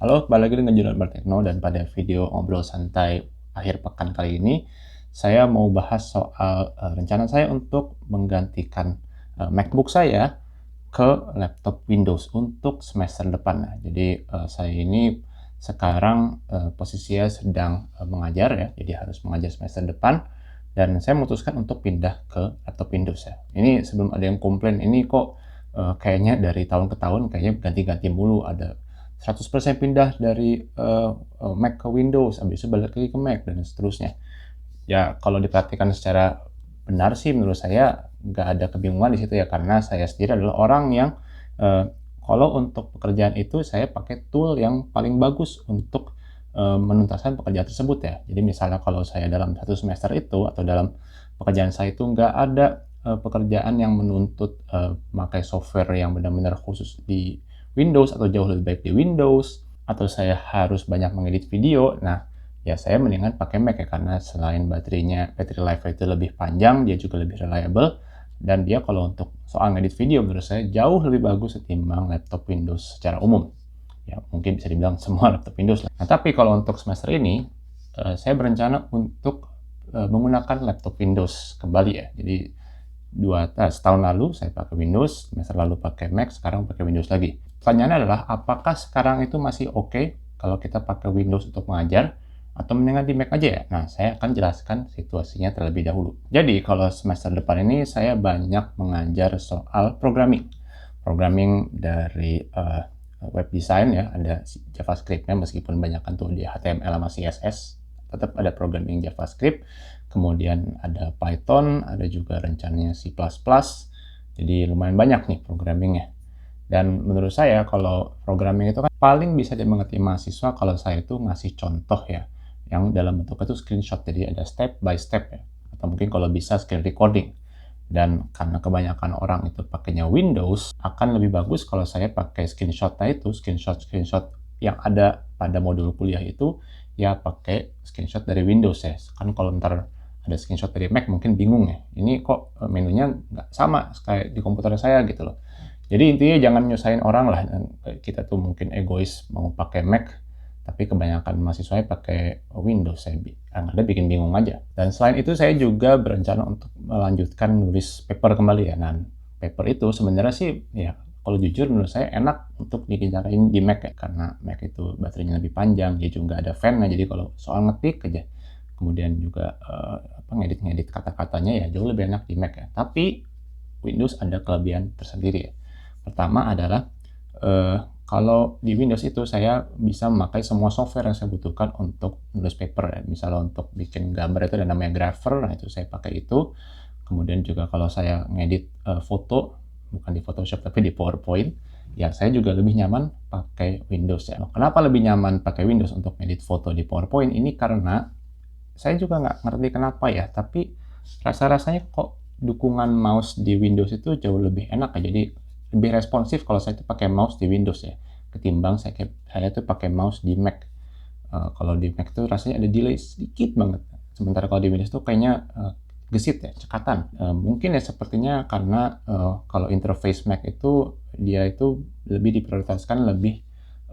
Halo, balik lagi dengan Junaid Bertekno dan pada video ngobrol santai akhir pekan kali ini, saya mau bahas soal rencana saya untuk menggantikan MacBook saya ke laptop Windows untuk semester depan. Nah, jadi saya ini sekarang posisinya sedang mengajar ya, jadi harus mengajar semester depan dan saya memutuskan untuk pindah ke laptop Windows ya. Ini sebelum ada yang komplain, ini kok kayaknya dari tahun ke tahun kayaknya ganti-ganti mulu, ada 100% pindah dari Mac ke Windows, habis itu balik lagi ke Mac dan seterusnya. Ya kalau diperhatikan secara benar sih menurut saya nggak ada kebingungan di situ ya, karena saya sendiri adalah orang yang eh, kalau untuk pekerjaan itu saya pakai tool yang paling bagus untuk menuntaskan pekerjaan tersebut ya. Jadi misalnya kalau saya dalam satu semester itu atau dalam pekerjaan saya itu nggak ada pekerjaan yang menuntut memakai software yang benar-benar khusus di Windows atau jauh lebih baik di Windows, atau saya harus banyak mengedit video, nah ya saya mendingan pakai Mac ya, karena selain battery life itu lebih panjang, dia juga lebih reliable, dan dia kalau untuk soal ngedit video menurut saya jauh lebih bagus ketimbang laptop Windows secara umum. Ya mungkin bisa dibilang semua laptop Windows lah. Nah tapi kalau untuk semester ini, saya berencana untuk menggunakan laptop Windows kembali ya. Jadi setahun lalu saya pakai Windows, semester lalu pakai Mac, sekarang pakai Windows lagi. Pertanyaannya adalah, apakah sekarang itu masih oke kalau kita pakai Windows untuk mengajar, atau mendingan di Mac aja ya? Nah, saya akan jelaskan situasinya terlebih dahulu. Jadi, kalau semester depan ini saya banyak mengajar soal programming. Programming dari web design ya, ada JavaScript-nya meskipun banyak kan tuh di HTML sama CSS, tetap ada programming JavaScript, kemudian ada Python, ada juga rencananya C++, jadi lumayan banyak nih programmingnya. Dan menurut saya kalau programming itu kan paling bisa dimengerti mahasiswa kalau saya itu ngasih contoh ya, yang dalam bentuk itu screenshot, jadi ada step by step ya, atau mungkin kalau bisa screen recording. Dan karena kebanyakan orang itu pakainya Windows, akan lebih bagus kalau saya pakai screenshotnya itu, screenshot yang ada pada modul kuliah itu, ya pakai screenshot dari Windows ya. Kan kalau ntar ada screenshot dari Mac mungkin bingung ya, ini kok menunya nggak sama kayak di komputer saya gitu loh. Jadi intinya jangan nyusahin orang lah, kita tuh mungkin egois mau pakai Mac, tapi kebanyakan mahasiswanya pakai Windows, yang ada bikin bingung aja. Dan selain itu saya juga berencana untuk melanjutkan nulis paper kembali ya. Nah, paper itu sebenarnya sih ya kalau jujur menurut saya enak untuk dikerjain di Mac ya, karena Mac itu baterainya lebih panjang, dia juga ada fan-nya, jadi kalau soal ngetik aja, kemudian juga ngedit-ngedit kata-katanya ya jauh lebih enak di Mac ya. Tapi Windows ada kelebihan tersendiri ya. Pertama adalah kalau di Windows itu saya bisa memakai semua software yang saya butuhkan untuk nulis paper ya. Misalnya untuk bikin gambar itu ada namanya Grapher, nah itu saya pakai itu. Kemudian juga kalau saya ngedit foto, bukan di Photoshop tapi di PowerPoint, ya saya juga lebih nyaman pakai Windows ya. Kenapa lebih nyaman pakai Windows untuk ngedit foto di PowerPoint? Ini karena saya juga nggak ngerti kenapa ya, tapi rasa-rasanya kok dukungan mouse di Windows itu jauh lebih enak ya. Jadi lebih responsif kalau saya itu pakai mouse di Windows ya, ketimbang saya tuh pakai mouse di Mac. Kalau di Mac tuh rasanya ada delay sedikit banget. Sementara kalau di Windows tuh kayaknya gesit ya, cekatan. Mungkin ya sepertinya karena kalau interface Mac itu dia itu lebih diprioritaskan, lebih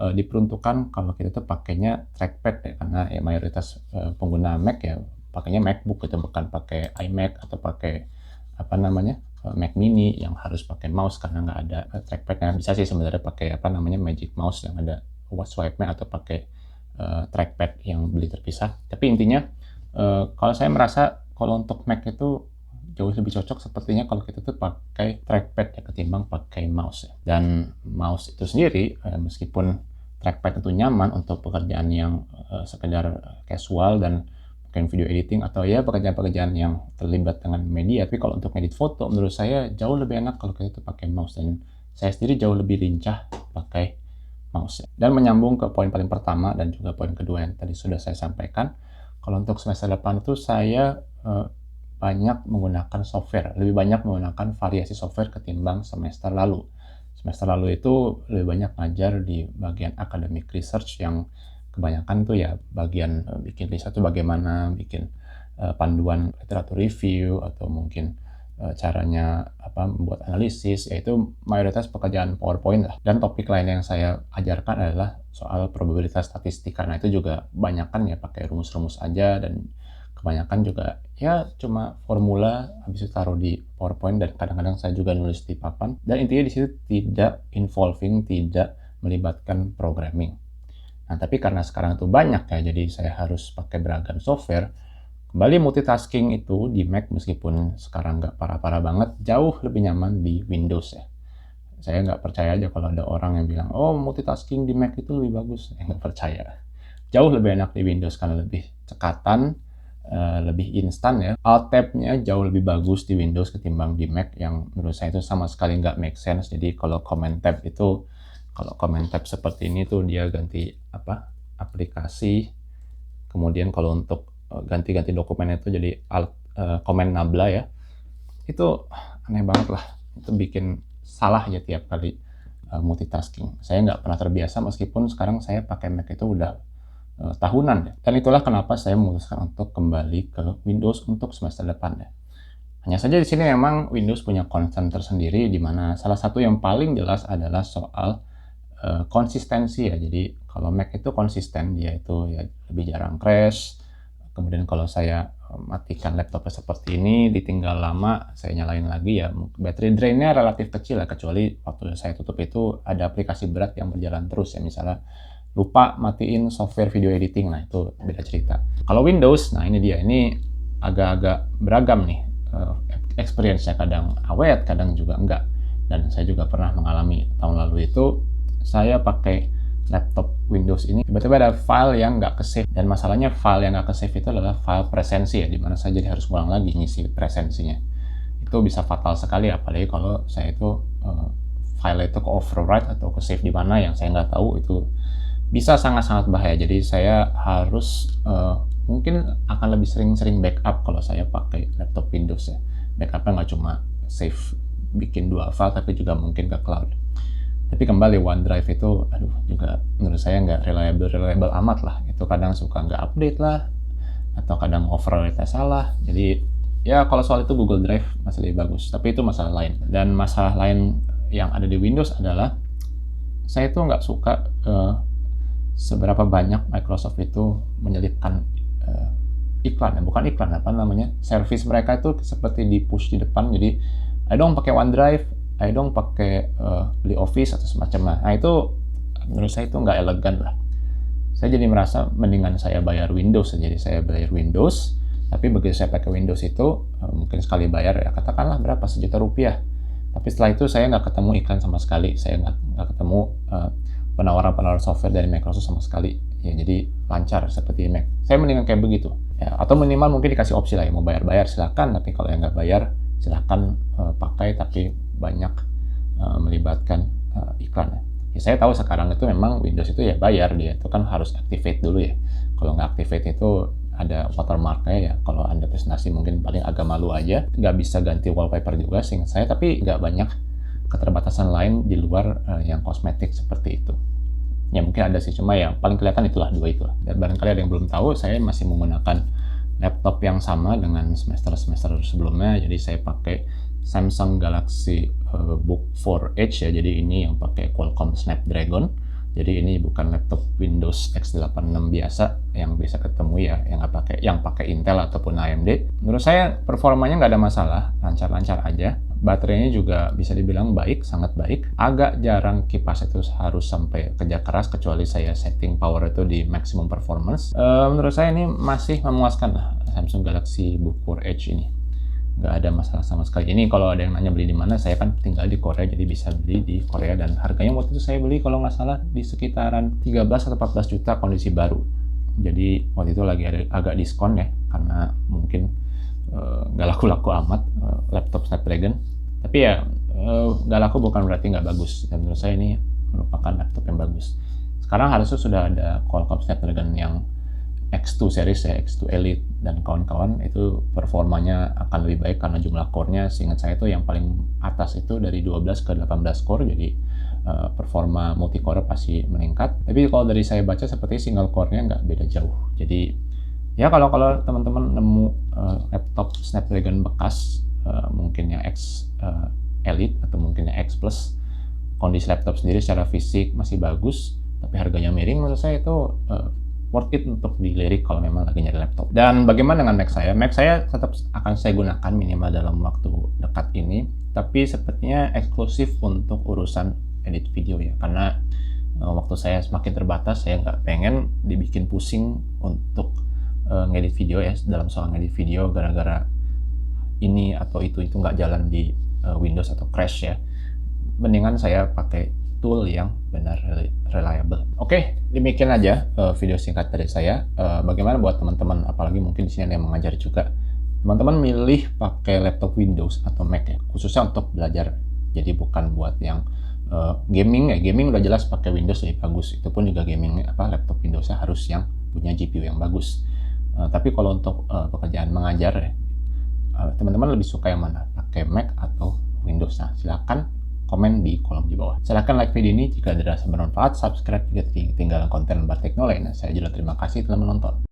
diperuntukkan kalau kita tuh pakainya trackpad ya, karena ya mayoritas pengguna Mac ya pakainya MacBook gitu, bukan pakai iMac atau pakai apa namanya Mac Mini yang harus pakai mouse karena nggak ada trackpadnya. Bisa sih sebenarnya pakai apa namanya Magic Mouse yang ada swipe-nya, atau pakai trackpad yang beli terpisah. Tapi intinya kalau saya merasa kalau untuk Mac itu jauh lebih cocok sepertinya kalau kita tuh pakai trackpad ya ketimbang pakai mouse ya. Dan mouse itu sendiri meskipun trackpad itu nyaman untuk pekerjaan yang sekedar casual dan mungkin video editing atau ya pekerjaan-pekerjaan yang terlibat dengan media, tapi kalau untuk edit foto menurut saya jauh lebih enak kalau kita tuh pakai mouse, dan saya sendiri jauh lebih lincah pakai mouse ya. Dan menyambung ke poin paling pertama dan juga poin kedua yang tadi sudah saya sampaikan, kalau untuk semester depan itu saya banyak menggunakan software, lebih banyak menggunakan variasi software ketimbang semester lalu. Semester lalu itu lebih banyak ngajar di bagian academic research yang kebanyakan tuh ya bagian bikin riset tuh bagaimana, bikin panduan literatur review, atau mungkin caranya membuat analisis, yaitu mayoritas pekerjaan PowerPoint lah. Dan topik lain yang saya ajarkan adalah soal probabilitas statistika. Nah, itu juga kebanyakan ya pakai rumus-rumus aja, dan kebanyakan juga ya cuma formula habis itu taruh di PowerPoint, dan kadang-kadang saya juga nulis di papan. Dan intinya di situ tidak involving, tidak melibatkan programming. Nah, tapi karena sekarang itu banyak ya, jadi saya harus pakai beragam software. Kembali multitasking itu di Mac, meskipun sekarang nggak parah-parah banget, jauh lebih nyaman di Windows ya. Saya nggak percaya aja kalau ada orang yang bilang, oh multitasking di Mac itu lebih bagus. Saya nggak percaya. Jauh lebih enak di Windows karena lebih cekatan, lebih instan ya. Alt tab-nya jauh lebih bagus di Windows ketimbang di Mac, yang menurut saya itu sama sekali nggak make sense. Jadi kalau comment tab seperti ini tuh dia ganti aplikasi, kemudian kalau untuk ganti-ganti dokumen itu jadi comment nabla ya. Itu aneh banget lah. Itu bikin salah ya tiap kali multitasking. Saya nggak pernah terbiasa meskipun sekarang saya pakai Mac itu udah tahunan ya. Dan itulah kenapa saya memutuskan untuk kembali ke Windows untuk semester depan ya. Hanya saja di sini memang Windows punya concern tersendiri, di mana salah satu yang paling jelas adalah soal konsistensi ya. Jadi kalau Mac itu konsisten, dia itu ya lebih jarang crash. Kemudian kalau saya matikan laptopnya seperti ini, ditinggal lama, saya nyalain lagi ya, battery drain-nya relatif kecil ya, kecuali waktu saya tutup itu ada aplikasi berat yang berjalan terus ya, misalnya lupa matiin software video editing, nah itu beda cerita. Kalau Windows, nah ini dia, ini agak-agak beragam nih experience-nya, kadang awet, kadang juga enggak. Dan saya juga pernah mengalami tahun lalu itu, saya pakai laptop Windows ini, tiba-tiba ada file yang nggak ke-save. Dan masalahnya file yang nggak ke-save itu adalah file presensi ya, dimana saya jadi harus ulang lagi ngisi presensinya. Itu bisa fatal sekali, apalagi kalau saya itu file itu ke overwrite atau ke-save di mana yang saya nggak tahu, itu bisa sangat-sangat bahaya. Jadi saya harus mungkin akan lebih sering-sering backup kalau saya pakai laptop Windows ya. Backupnya nggak cuma save bikin 2 file, tapi juga mungkin ke cloud. Tapi kembali OneDrive itu, juga menurut saya nggak reliable amat lah. Itu kadang suka nggak update lah, atau kadang overwrite salah. Jadi ya kalau soal itu Google Drive masih lebih bagus. Tapi itu masalah lain. Dan masalah lain yang ada di Windows adalah saya itu nggak suka seberapa banyak Microsoft itu menyelipkan iklan, bukan iklan, service mereka itu seperti di push di depan. Jadi ayo dong pakai OneDrive, ayo dong pakai beli Office atau semacamnya. Nah itu menurut saya itu nggak elegan lah. Saya jadi merasa mendingan saya bayar Windows. Jadi saya bayar Windows, tapi begitu saya pakai Windows itu mungkin sekali bayar ya katakanlah berapa, Rp1.000.000. Tapi setelah itu saya nggak ketemu iklan sama sekali. Saya nggak ketemu penawaran software dari Microsoft sama sekali. Ya jadi lancar seperti Mac. Saya mendingan kayak begitu. Ya, atau minimal mungkin dikasih opsi lah, ya mau bayar silakan. Tapi kalau yang nggak bayar silakan pakai, tapi banyak melibatkan iklan. Ya, saya tahu sekarang itu memang Windows itu ya bayar, dia itu kan harus activate dulu ya. Kalau nggak activate itu ada watermarknya ya. Kalau Anda presentasi mungkin paling agak malu aja, nggak bisa ganti wallpaper juga seingat saya, tapi nggak banyak keterbatasan lain di luar yang kosmetik seperti itu. Ya mungkin ada sih, cuma yang paling kelihatan itulah, 2 itulah. Dan barangkali ada yang belum tahu, saya masih menggunakan laptop yang sama dengan semester sebelumnya. Jadi saya pakai Samsung Galaxy Book 4H ya. Jadi ini yang pakai Qualcomm Snapdragon. Jadi ini bukan laptop Windows x86 biasa yang bisa ketemu ya, yang pakai Intel ataupun AMD. Menurut saya performanya nggak ada masalah, lancar-lancar aja. Baterainya juga bisa dibilang baik, sangat baik. Agak jarang kipas itu harus sampai kerja keras, kecuali saya setting power itu di maximum performance. Menurut saya ini masih memuaskan lah, Samsung Galaxy Book 4H ini. Nggak ada masalah sama sekali. Ini kalau ada yang nanya beli di mana, saya kan tinggal di Korea, jadi bisa beli di Korea. Dan harganya waktu itu saya beli kalau nggak salah di sekitaran 13 atau 14 juta kondisi baru. Jadi waktu itu lagi ada agak diskon ya, karena mungkin nggak laku-laku amat laptop Snapdragon. Tapi ya nggak laku bukan berarti nggak bagus. Dan menurut saya ini merupakan laptop yang bagus. Sekarang harusnya sudah ada Qualcomm Snapdragon yang X2 series ya, X2 Elite dan kawan-kawan, itu performanya akan lebih baik karena jumlah core-nya seingat saya itu yang paling atas itu dari 12 ke 18 core, jadi performa multi-core pasti meningkat. Tapi kalau dari saya baca seperti single core-nya nggak beda jauh. Jadi ya kalau teman-teman nemu laptop Snapdragon bekas mungkin yang X Elite atau mungkin yang X Plus. Kondisi laptop sendiri secara fisik masih bagus, tapi harganya miring. Menurut saya itu worth it untuk dilirik kalau memang lagi nyari laptop. Dan bagaimana dengan Mac saya? Mac saya tetap akan saya gunakan minimal dalam waktu dekat ini, tapi sepertinya eksklusif untuk urusan edit video ya, karena waktu saya semakin terbatas. Saya nggak pengen dibikin pusing untuk ngedit video ya, dalam soal ngedit video gara-gara ini atau itu nggak jalan di Windows atau crash ya. Mendingan saya pakai tool yang benar reliable. Oke, demikian aja video singkat dari saya. Bagaimana buat teman-teman, apalagi mungkin di sini ada yang mengajar juga. Teman-teman milih pakai laptop Windows atau Mac ya, khususnya untuk belajar. Jadi bukan buat yang gaming ya. Gaming udah jelas pakai Windows lebih bagus. Itu pun juga gaming laptop Windowsnya harus yang punya GPU yang bagus. Tapi kalau untuk pekerjaan mengajar ya, teman-teman lebih suka yang mana? Pakai Mac atau Windows? Nah, silakan komen di kolom di bawah. Silahkan like video ini jika dirasa bermanfaat, subscribe jika ketinggalan konten lembar tekno lainnya. Saya juga terima kasih telah menonton.